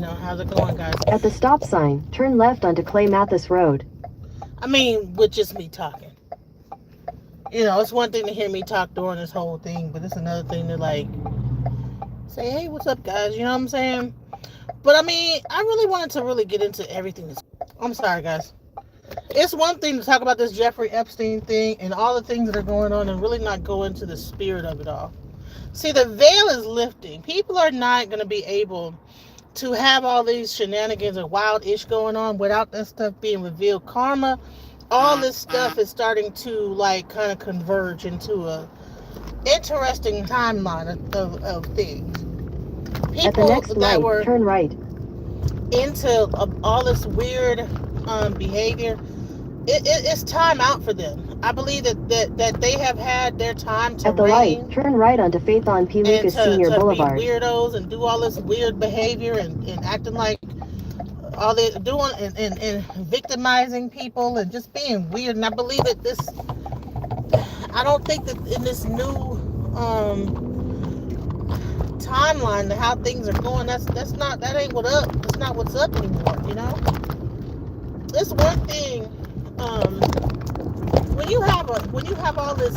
how's it going, guys? At the stop sign, turn left onto Clay Mathis Road. I mean, with just me talking. It's one thing to hear me talk during this whole thing, but it's another thing to, like, say, hey, what's up, guys? You know what I'm saying? But, I mean, I really wanted to really get into everything. I'm sorry, guys. It's one thing to talk about this Jeffrey Epstein thing and all the things that are going on and really not go into the spirit of it all. See, the veil is lifting. People are not going to be able to have all these shenanigans and wild ish going on without that stuff being revealed. Karma, all this stuff is starting to, like, kind of converge into a interesting timeline of things. At the next light, turn right. Into all this weird behavior, it's time out for them. I believe that they have had their time to At the light, turn right onto Faith on P. Lucas Senior Boulevard. Be weirdos and do all this weird behavior and acting like all they doing and victimizing people and just being weird. And I believe that I don't think that in this new timeline to how things are going, that ain't that's not what's up anymore. It's one thing when you have all this.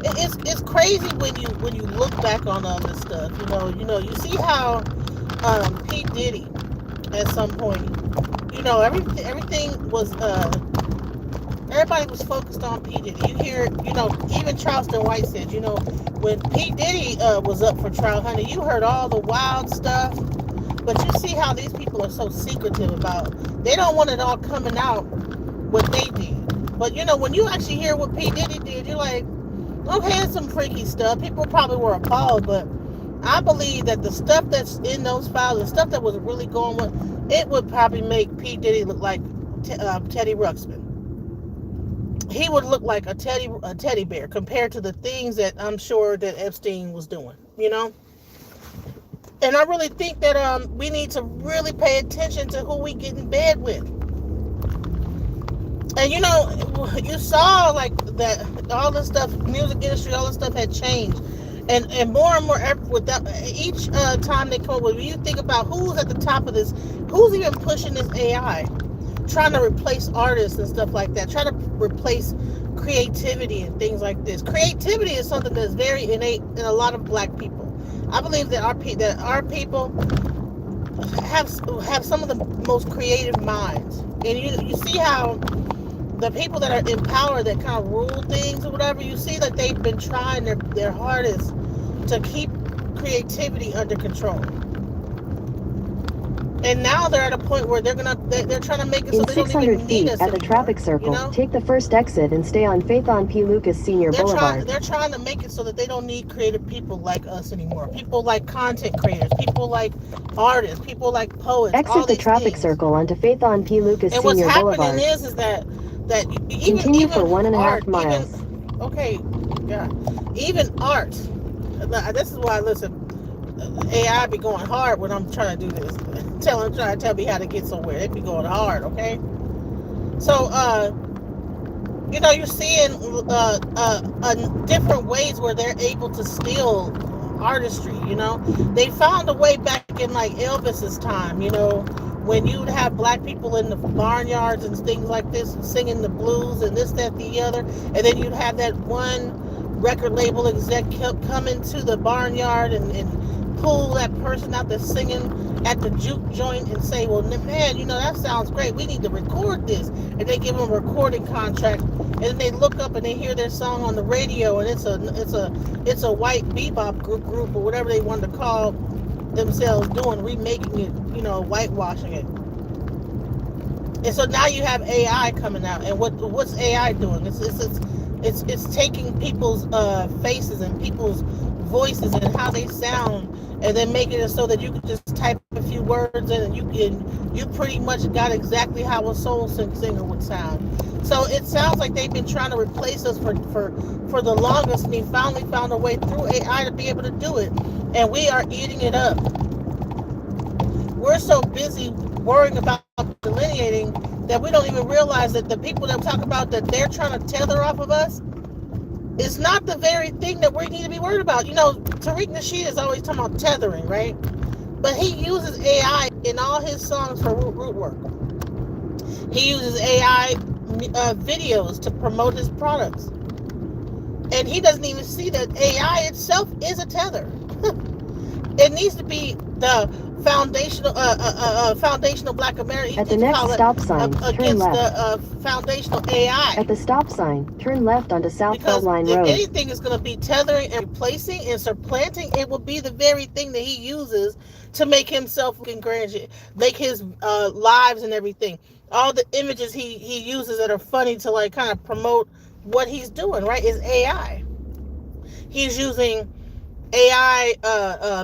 It's crazy when you look back on all this stuff. You see how P. Diddy at some point, everything was everybody was focused on P. Diddy. You hear, even Charleston White said, when P. Diddy was up for trial, honey, you heard all the wild stuff. But you see how these people are so secretive about, they don't want it all coming out what they did. But when you actually hear what P. Diddy did, you're like, okay, it's some freaky stuff. People probably were appalled, but I believe that the stuff that's in those files, the stuff that was really going on, it would probably make P. Diddy look like Teddy Ruxpin. He would look like a teddy bear compared to the things that I'm sure that Epstein was doing, And I really think that we need to really pay attention to who we get in bed with. And you saw like that all this stuff, music industry, all this stuff had changed, and more and more with that, each time they come up with. When you think about who's at the top of this, who's even pushing this AI, trying to replace artists and stuff like that, trying to replace creativity and things like this. Creativity is something that's very innate in a lot of Black people. I believe that our people have some of the most creative minds, and you see how the people that are in power that kind of rule things or whatever, you see that they've been trying their hardest to keep creativity under control. And now they're at a point where they're trying to make it so they don't even need us at the traffic circle, take the first exit and stay on Faith on P. Lucas Senior Boulevard. They're trying to make it so that they don't need creative people like us anymore. People like content creators, people like artists, people like poets. Exit the traffic circle onto Faith on P. Lucas Senior Boulevard. And what's happening is that continue for 1.5 miles. Even art. This is why, listen, AI be going hard when I'm trying to do this. Trying to tell me how to get somewhere. They be going hard, okay? So, you're seeing different ways where they're able to steal artistry, They found a way back in, like, Elvis's time, when you'd have Black people in the barnyards and things like this singing the blues and this, that, the other. And then you'd have that one record label exec come into the barnyard and pull that person out that's singing at the juke joint and say, well, man, that sounds great. We need to record this. And they give them a recording contract. And then they look up and they hear their song on the radio, and it's a white bebop group or whatever they wanted to call themselves doing, remaking it, whitewashing it. And so now you have AI coming out, and what's AI doing? It's taking people's faces and people's voices and how they sound, and then making it so that you can just type a few words in, and you pretty much got exactly how a soul singer would sound. So it sounds like they've been trying to replace us for the longest, and they finally found a way through AI to be able to do it. And we are eating it up. We're so busy worrying about delineating that we don't even realize that the people that talk about that they're trying to tether off of us is not the very thing that we need to be worried about. Tariq Nasheed is always talking about tethering, right? But he uses AI in all his songs for root work. He uses AI videos to promote his products. And he doesn't even see that AI itself is a tether. It needs to be the foundational Black American. At the next stop sign, turn left. The foundational AI. At the stop sign, turn left onto South Beltline Road. If anything is going to be tethering and replacing and supplanting, it will be the very thing that he uses to make himself grand, make his lives and everything. All the images he uses that are funny to like kind of promote what he's doing, right, is AI. He's using AI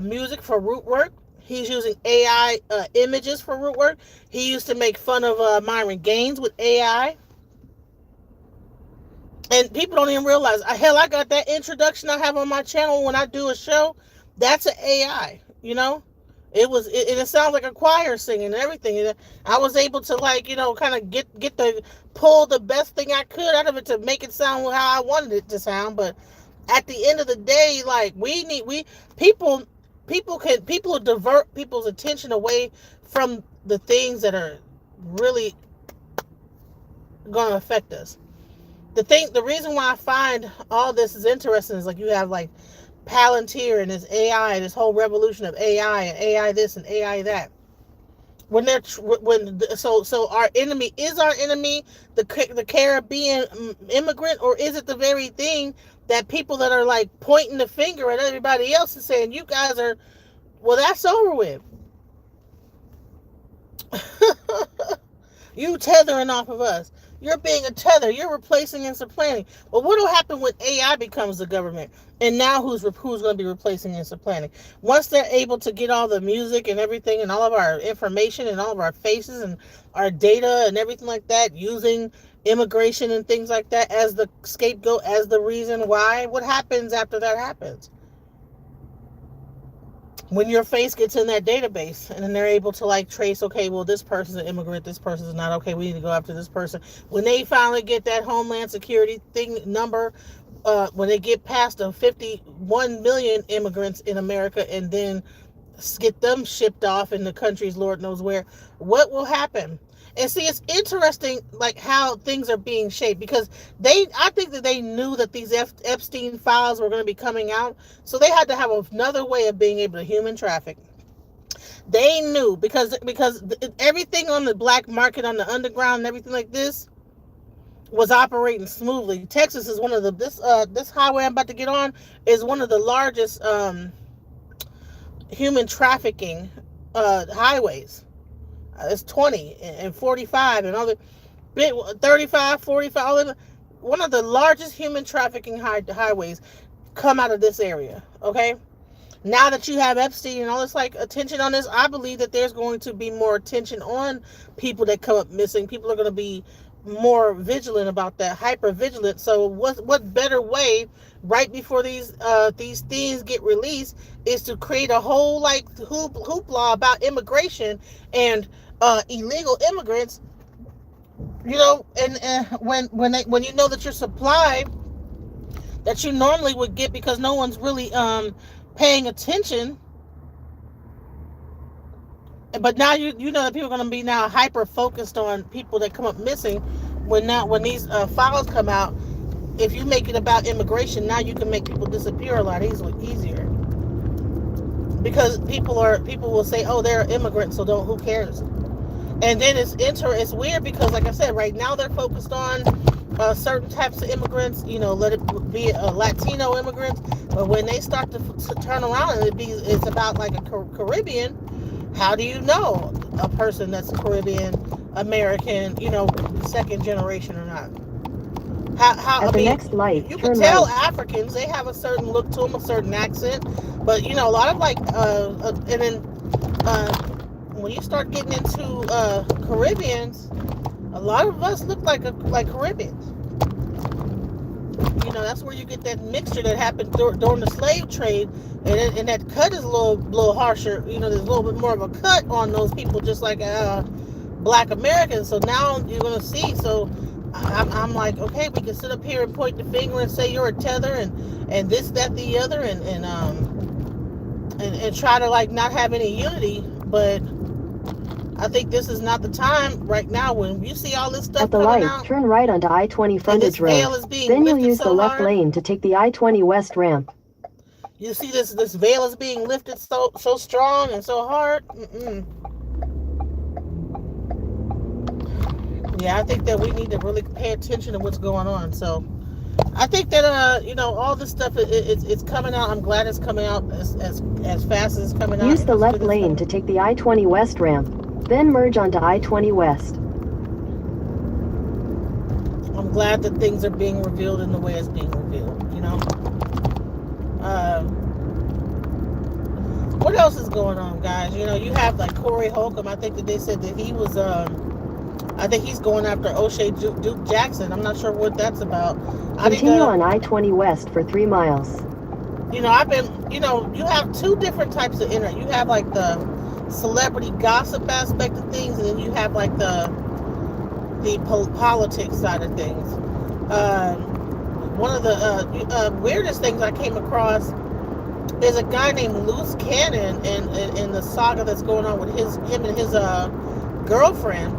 music for root work. He's using AI images for root work. He used to make fun of Myron Gaines with AI. And people don't even realize, hell, I got that introduction I have on my channel when I do a show. That's an AI, you know? It sounds like a choir singing and everything. And I was able to like, you know, kind of pull the best thing I could out of it to make it sound how I wanted it to sound. But at the end of the day, like people divert people's attention away from the things that are really going to affect us. The reason why I find all this is interesting is like you have like Palantir and this AI, this whole revolution of AI and AI this and AI that. So our enemy is our enemy, the Caribbean immigrant, or is it the very thing that people that are like pointing the finger at everybody else and saying you guys are, well, that's over with. You tethering off of us. You're being a tether. You're replacing and supplanting. Well, what will happen when AI becomes the government? And now who's going to be replacing and supplanting? Once they're able to get all the music and everything and all of our information and all of our faces and our data and everything like that, using immigration and things like that as the scapegoat, as the reason why, what happens after that happens? When your face gets in that database and then they're able to like trace, okay, well, this person's an immigrant, this person's not, okay, we need to go after this person. When they finally get that Homeland Security number, when they get past the 51 million immigrants in America and then get them shipped off in the countries, Lord knows where, what will happen? And see, it's interesting, like how things are being shaped, because I think that they knew that these Epstein files were going to be coming out, so they had to have another way of being able to human traffic. They knew because everything on the black market, on the underground, and everything like this was operating smoothly. Texas is one of this highway I'm about to get on is one of the largest human trafficking highways. It's 20 and 45 and other 35, 45. One of the largest human trafficking highways come out of this area. Okay. Now that you have Epstein and all this like attention on this, I believe that there's going to be more attention on people that come up missing. People are going to be more vigilant about that, hyper vigilant. So what better way right before these things get released is to create a whole like hoopla about immigration and illegal immigrants, you know, and when you know that your supply that you normally would get because no one's really paying attention, but now you know that people are going to be now hyper focused on people that come up missing. When these files come out, if you make it about immigration, now you can make people disappear a lot easier. Because people will say, oh, they're immigrants, so who cares? And then it's weird because, like I said, right now they're focused on certain types of immigrants, you know, let it be a Latino immigrants. But when they start to turn around and it's about like a Caribbean, how do you know a person that's Caribbean, American, you know, second generation or not? At the next light, you can tell right. Africans, they have a certain look to them, a certain accent, but you know, a lot of like, and then when you start getting into Caribbeans, a lot of us look like Caribbeans. You know, that's where you get that mixture that happened during the slave trade, and that cut is a little harsher. You know, there's a little bit more of a cut on those people, just like Black Americans. So now you're gonna see. So I'm like, okay, we can sit up here and point the finger and say you're a tether and this, that, the other, and try to like not have any unity, but I think this is not the time right now when you see all this stuff At the coming light, out. turn right onto I-20 frontage ramp. Then you'll use the left lane to take the I-20 west ramp. You see this veil is being lifted so strong and so hard. Yeah, I think that we need to really pay attention to what's going on. So I think that all this stuff it's coming out. I'm glad it's coming out as fast as it's coming out. Use the left lane to take the I-20 west ramp, then merge onto I-20 west. I'm glad that things are being revealed in the way it's being revealed. What else is going on, guys? You have like Corey Holcomb. I think that they said that he was I think he's going after O'Shea Duke Jackson. I'm not sure what that's about. Continue on I-20 west for 3 miles. You have two different types of internet. You have like the celebrity gossip aspect of things, and then you have like the politics side of things. One of the weirdest things I came across is a guy named Loose Cannon in the saga that's going on with him and his girlfriend,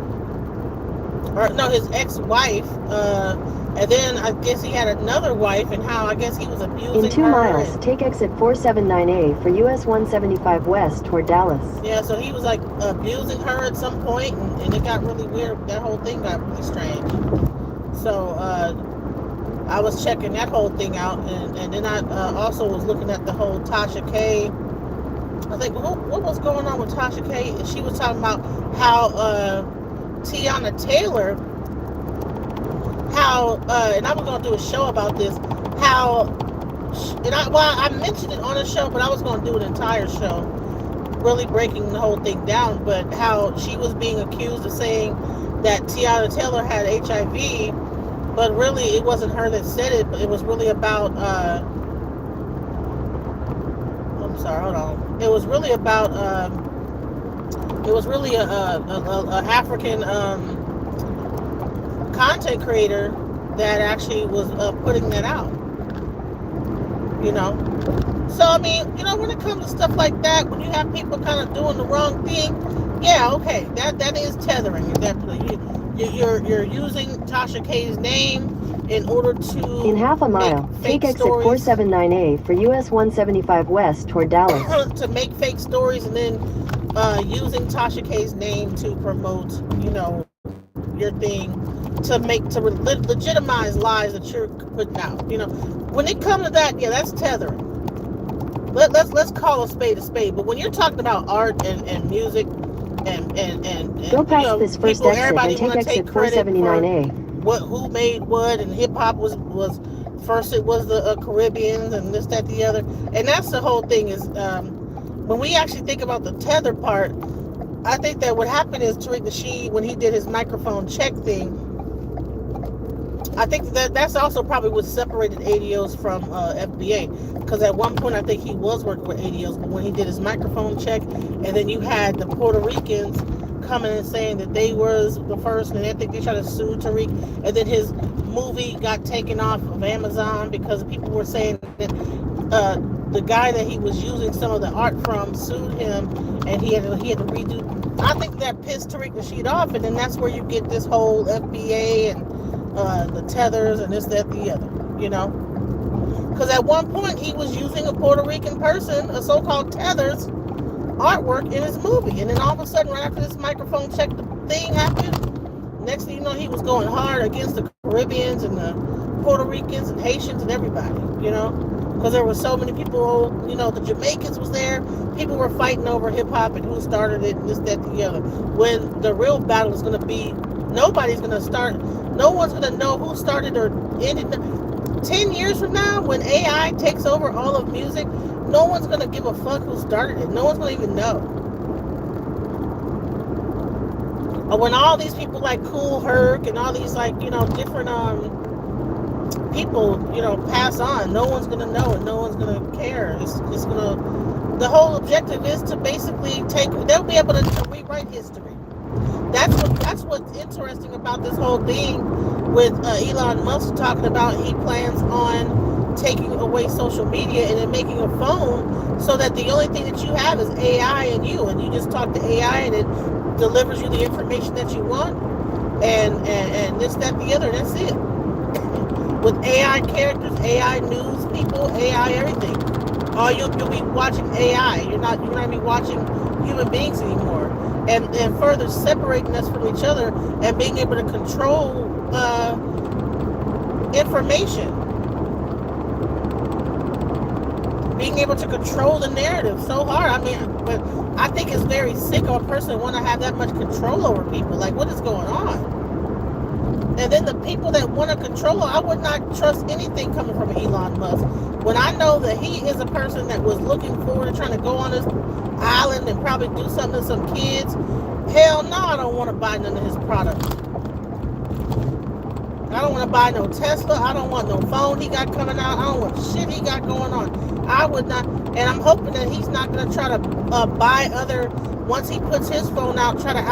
or no, his ex-wife, and then I guess he had another wife, and how I guess he was abusing her. In 2 miles, take exit 479A for US 175 west toward Dallas. Yeah, so he was like abusing her at some point, and it got really weird. That whole thing got really strange. So I was checking that whole thing out, and then I also was looking at the whole Tasha K. I think, what was going on with Tasha K? She was talking about how Tiana Taylor, and I was going to do a show about this, I mentioned it on a show, but I was going to do an entire show, really breaking the whole thing down, but how she was being accused of saying that Tiana Taylor had HIV, but really it wasn't her that said it, but it was really about, it was really about, it was really a African content creator that actually was putting that out. So I mean, when it comes to stuff like that, when you have people kind of doing the wrong thing, yeah, okay, that is tethering. Definitely, you're using Tasha K's name in order to. In half a mile, take exit 479A for US 175 west toward Dallas. To make fake stories, and then using Tasha K's name to promote, your thing, to legitimize lies that you're putting out. When it comes to that, yeah, that's tethering. Let's call a spade. But when you're talking about art and music and go past this first exit and take exit 479A. Who made what, and hip hop was first, it was the Caribbeans and this, that, the other, and that's the whole thing is when we actually think about the tether part. I think that what happened is Tariq Nasheed, when he did his microphone check thing, I think that's also probably what separated ADOs from FBA, because at one point I think he was working with ADOs, but when he did his microphone check, and then you had the Puerto Ricans coming and saying that they was the first, and I think they tried to sue Tariq, and then his movie got taken off of Amazon because people were saying that the guy that he was using some of the art from sued him, and he had to redo. I think that pissed Tariq Nasheed off, and then that's where you get this whole FBA and the tethers and this, that, the other, because at one point he was using a Puerto Rican person, a so-called tethers artwork in his movie, and then all of a sudden, right after this microphone check thing happened, next thing you know, he was going hard against the Caribbeans and the Puerto Ricans and Haitians and everybody, because there were so many people, the Jamaicans was there, people were fighting over hip-hop and who started it and this, that, the other, when the real battle is going to be, no one's going to know who started or ended. 10 years from now, when AI takes over all of music, no one's going to give a fuck who started it. No one's going to even know. Or when all these people like Kool Herc and all these different people, pass on, no one's going to know and no one's going to care. It's going to, the whole objective is to basically they'll be able to rewrite history. That's what's interesting about this whole thing with Elon Musk talking about he plans on taking away social media and then making a phone so that the only thing that you have is AI and you just talk to AI and it delivers you the information that you want, and this, that, the other. That's it. With AI characters, AI news people, AI everything. Or you'll be watching AI. You're not gonna be watching human beings anymore. And further separating us from each other and being able to control information. Being able to control the narrative so hard. I mean, but I think it's very sick of a person to want to have that much control over people. Like, what is going on? And then the people that want to control, I would not trust anything coming from Elon Musk. When I know that he is a person that was looking forward to trying to go on this island and probably do something to some kids, hell no, I don't want to buy none of his products. I don't want to buy no Tesla. I don't want no phone he got coming out. I don't want shit he got going on. I would not, and I'm hoping that he's not going to try to buy other, once he puts his phone out, try to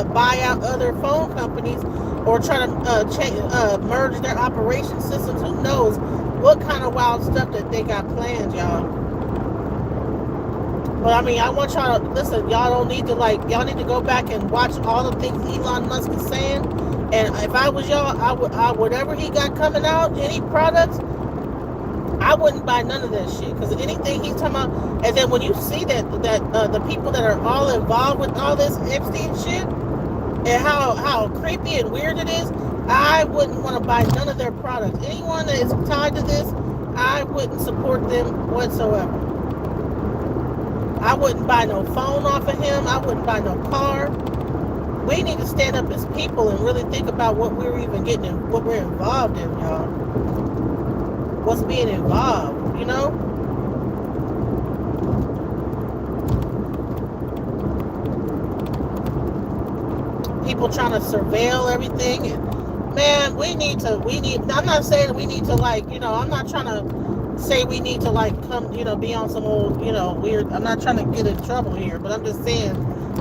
buy out other phone companies or try to merge their operation systems. Who knows what kind of wild stuff that they got planned, y'all. But I mean, I want y'all to listen. Y'all don't need to y'all need to go back and watch all the things Elon Musk is saying. And if I was y'all, I would whatever he got coming out, any products, I wouldn't buy none of that shit. Because anything he's talking about, and then when you see that the people that are all involved with all this Epstein shit, and how creepy and weird it is, I wouldn't want to buy none of their products. Anyone that is tied to this, I wouldn't support them whatsoever. I wouldn't buy no phone off of him. I wouldn't buy no car. We need to stand up as people and really think about what we're even getting in, what we're involved in, y'all. What's being involved, you know? People trying to surveil everything, and man, I'm not saying we need to I'm not trying to say we need to come, be on some old, weird, I'm not trying to get in trouble here, but I'm just saying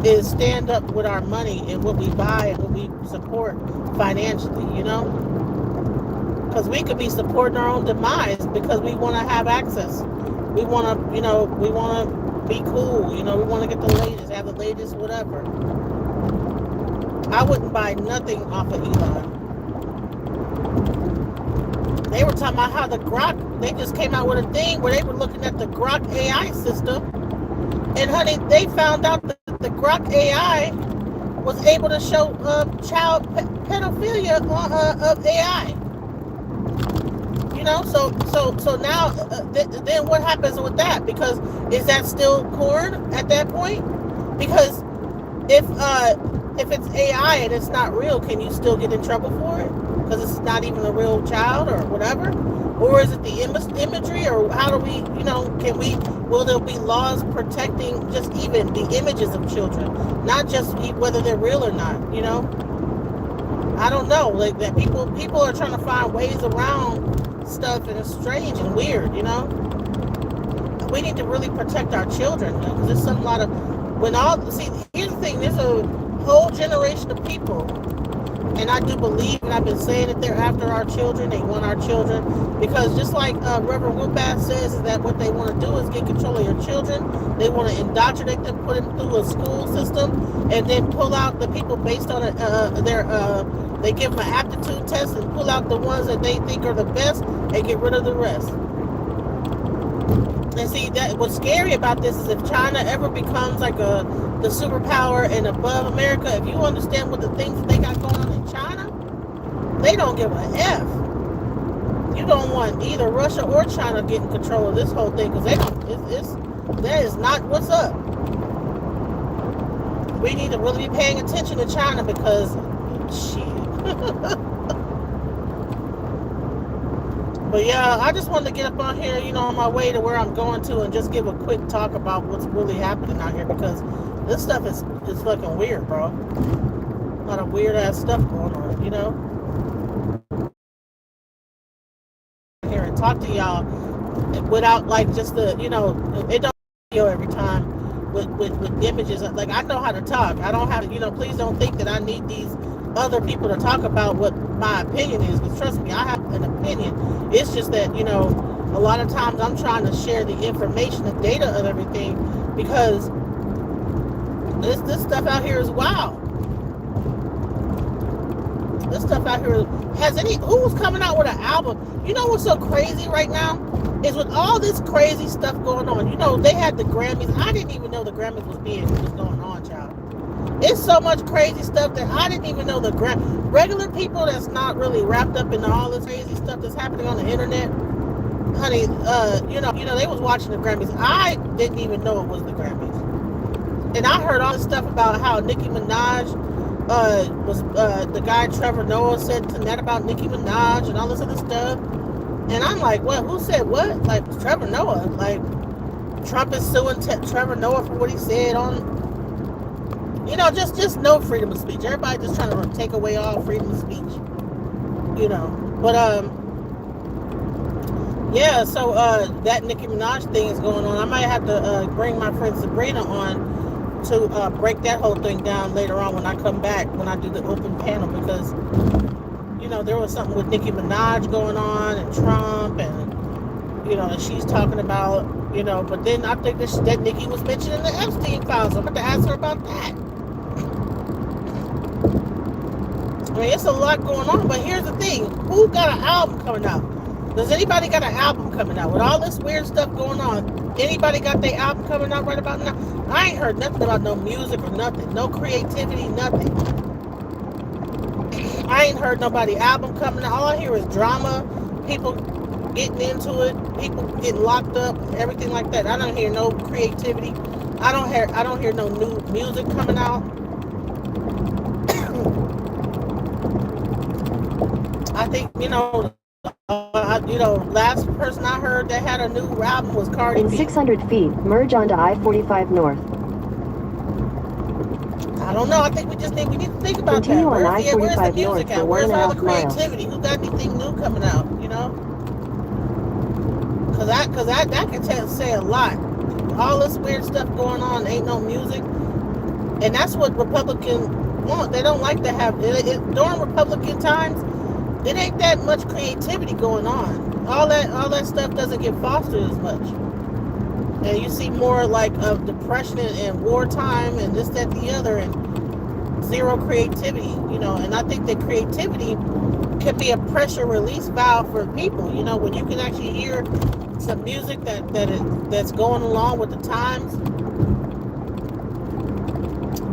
is stand up with our money and what we buy and what we support financially, because we could be supporting our own demise because we want to have access. We want to, we want to be cool, we want to get the latest, have the latest, whatever. I wouldn't buy nothing off of Elon. They were talking about how the Grok, they just came out with a thing where they were looking at the Grok AI system. And honey, they found out that the Grok AI was able to show child pedophilia of AI. So now, then what happens with that? Because is that still corn at that point? Because if it's AI and it's not real, can you still get in trouble for it? Because it's not even a real child or whatever? Or is it the imagery, or how do we, will there be laws protecting just even the images of children, not just whether they're real or not, I don't know, like that people are trying to find ways around stuff, and it's strange and weird, We need to really protect our children, because there's here's the thing, there's a whole generation of people, and I do believe, and I've been saying that they're after our children, they want our children, because just like Reverend Wilbath says, is that what they want to do is get control of your children. They want to indoctrinate them, put them through a school system, and then pull out the people based on they give them an aptitude test and pull out the ones that they think are the best and get rid of the rest. And see, that what's scary about this is if China ever becomes like the superpower and above America, if you understand what the things that they got going on in China, they don't give a F. You don't want either Russia or China getting control of this whole thing, because that is not what's up. We need to really be paying attention to China, because shit. But yeah, I just wanted to get up on here, on my way to where I'm going to, and just give a quick talk about what's really happening out here, because this stuff is fucking weird, bro. A lot of weird ass stuff going on, Here and talk to y'all without just the, it don't video every time with images. Like, I know how to talk. I don't have to, please don't think that I need these other people to talk about what my opinion is, because trust me, I have an opinion. It's just that, a lot of times I'm trying to share the information, the data of everything, because This stuff out here is wild. This stuff out here who's coming out with an album? You know what's so crazy right now? Is with all this crazy stuff going on. You know, they had the Grammys. I didn't even know the Grammys was going on, child. It's so much crazy stuff that I didn't even know the regular people that's not really wrapped up in all this crazy stuff that's happening on the internet. Honey, you know, they was watching the Grammys. I didn't even know it was the Grammys. And I heard all this stuff about how Nicki Minaj was the guy Trevor Noah said that about Nicki Minaj and all this other stuff. And I'm like, what? Who said what? Like, Trevor Noah. Like, Trump is suing Trevor Noah for what he said on, you know, just no freedom of speech. Everybody just trying to take away all freedom of speech. You know. But, yeah, so that Nicki Minaj thing is going on. I might have to bring my friend Sabrina on to break that whole thing down later on when I come back, when I do the open panel, because, you know, there was something with Nicki Minaj going on and Trump, and, you know, and she's talking about, you know, but then I think that Nicki was mentioned in the Epstein files. I'm going to ask her about that. I mean, it's a lot going on, but here's the thing. Who got an album coming out? Does anybody got an album coming out? With all this weird stuff going on, anybody got their album coming out right about now? I ain't heard nothing about no music or nothing. No creativity, nothing. I ain't heard nobody album coming out. All I hear is drama, people getting into it, people getting locked up, everything like that. I don't hear no creativity. I don't hear no new music coming out. I think, you know, last person I heard that had a new album was Cardi B. In 600 feet, merge onto I-45 North. I don't know. I think we need to think about Continue that. on I-45 where's the music North at? for Where's all the 1.5 miles. creativity? Who got anything new coming out? You know, because that can say a lot. All this weird stuff going on, ain't no music, and that's what Republicans want. They don't like to have during Republican times. It ain't that much creativity going on. All that stuff doesn't get fostered as much. And you see more like of depression and wartime and this, that, the other, and zero creativity, you know. And I think that creativity can be a pressure release valve for people, you know, when you can actually hear some music that's going along with the times.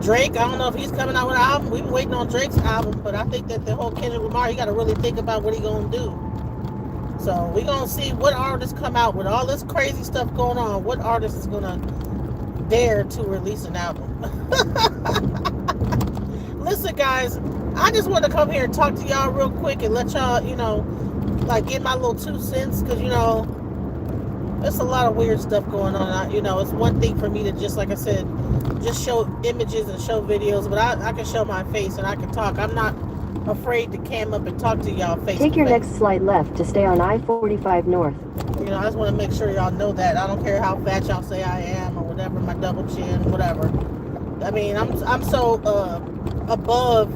Drake, I don't know if he's coming out with an album. We've been waiting on Drake's album, but I think that the whole Kendrick Lamar, you got to really think about what he's going to do. So we're going to see what artists come out with all this crazy stuff going on. What artist is going to dare to release an album? Listen, guys, I just want to come here and talk to y'all real quick and let y'all, you know, like get my little 2 cents, because, you know, there's a lot of weird stuff going on. You know, it's one thing for me to just, like I said, just show images and show videos, but I can show my face and I can talk. I'm not afraid to cam up and talk to y'all face. Take your next slight left to stay on I-45 North. You know, I just want to make sure y'all know that. I don't care how fat y'all say I am or whatever, my double chin, whatever. I mean, I'm so above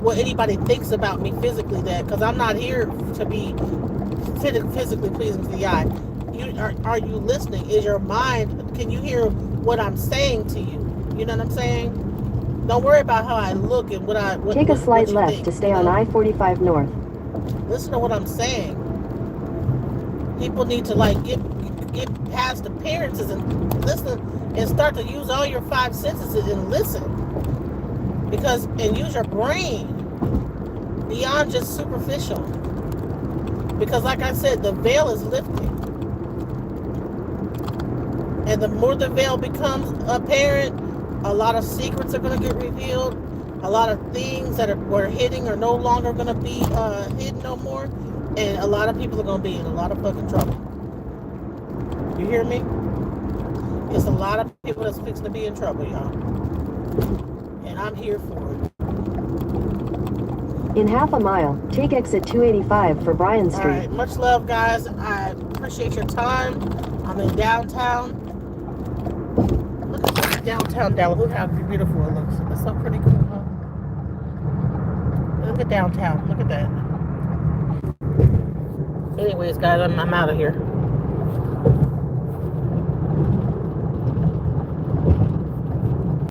what anybody thinks about me physically, that because I'm not here to be physically pleasing to the eye. Are you listening? Is your mind, can you hear what I'm saying to you? You know what I'm saying? Don't worry about how I look and Take a slight left think, to stay on I-45 North. Listen to what I'm saying. People need to like get past appearances and listen and start to use all your 5 senses and listen. And use your brain beyond just superficial. Because like I said, the veil is lifting. And the more the veil becomes apparent, a lot of secrets are going to get revealed. A lot of things that were hidden are no longer going to be hidden no more. And a lot of people are going to be in a lot of fucking trouble. You hear me? It's a lot of people that's fixing to be in trouble, y'all. And I'm here for it. In half a mile, take exit 285 for Bryan Street. All right, much love, guys. I appreciate your time. I'm in downtown. Look at downtown Dallas. Look how beautiful it looks. It's so pretty cool, huh? Look at downtown. Look at that. Anyways, guys, I'm out of here.